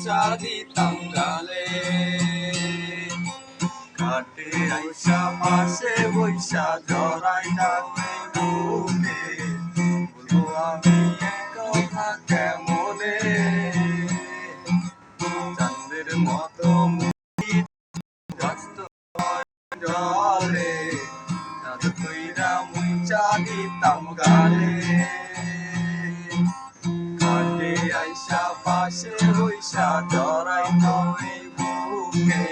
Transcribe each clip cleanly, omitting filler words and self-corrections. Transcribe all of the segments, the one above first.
পৌঁছা দিতাম গালে ঘাটে আইসা পাশে বৈশা জড়াই ডাকে বুকে বলবো আমি কথা কেমনে চাঁদের মতো ব্যস্ত জলে কাঁদ কইরা মুইচা দিতাম গালে ঘাটে আইসা পাশে বৈশা জড়াই নই বুকে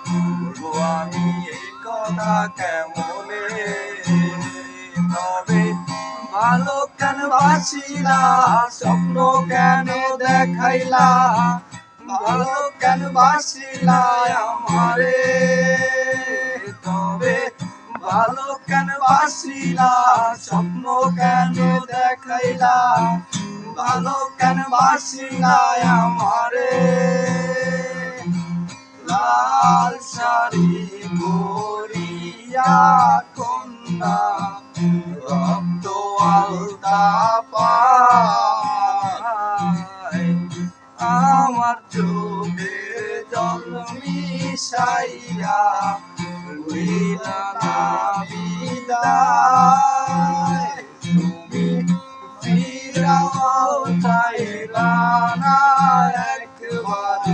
বলবো আমি এই কথা কেমনে তবে ভালো কেন বাসিলা স্বপ্ন কেন দেখাইলা ভালো কেন বাসিলা আমারে তবে ভালো কেন বাসিলা স্বপ্ন কেন দেখাইলা ভালো কেন বাসিলা আমারে লাল শাড়ি পরিয়া কন্যা রক্ত আলতা পায় আমার চোখের জল মিশাইয়া হইলা না বিদায় তুমি ফিরাও চাইলা না একবার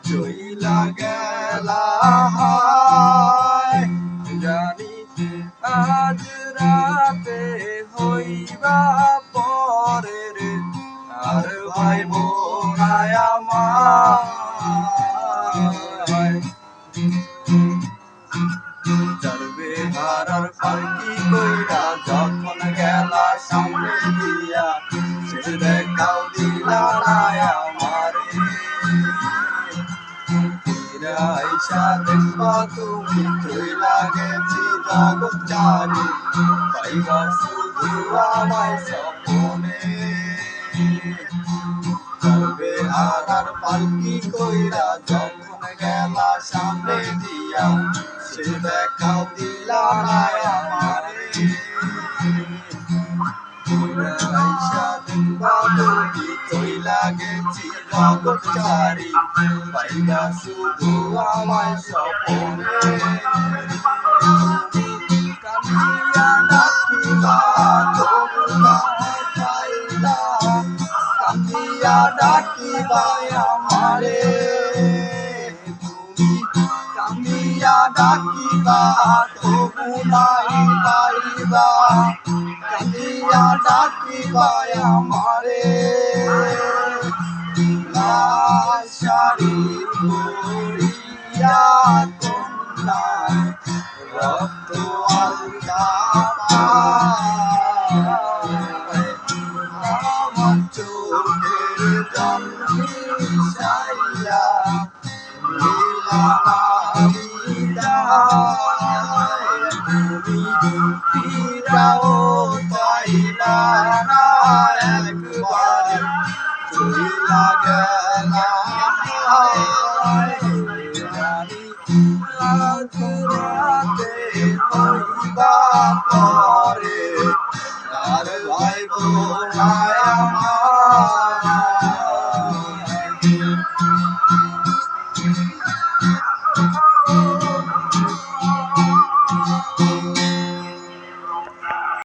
চইলা গেলা জানি আজ রাতে হইবা পরের আর ভাই বোনায় আমার চলবে হারার পালকি কইরা যখন গেলা সামনে দিয়া সে দেখাও দিলা না আমারে আইসা দেখবা তুমি চইলা গেছি জগৎ চারি পাইবা শুধু আমায় স্বপ্নে চলবে হারার পালকি কইরা যখন গেলা সামনে দিয়া সে দেখাও দিলা না আমারে আইসা দেখবা তুমি চইলা গেছি জগৎ চারি পাইবা শুধু আমায় স্বপ্নে কান্দিয়া ডাকিবা তবু আমায় পাইলা কান্দিয়া ডাকিবা আমারে তুমি কান্দিয়া ডাকিবা তবু নাই পাইবা কান্দিয়া ডাকিবা আমারে লাল শাড়ি পরিয়া কন্যা রক্ত আলতা পায় আমার চোখের জল মিশাইয়া হইলা না বিদায় তুমি ফিরাও চাইলা না একবার চইলা গেলা জানি আজ রাতে হইবা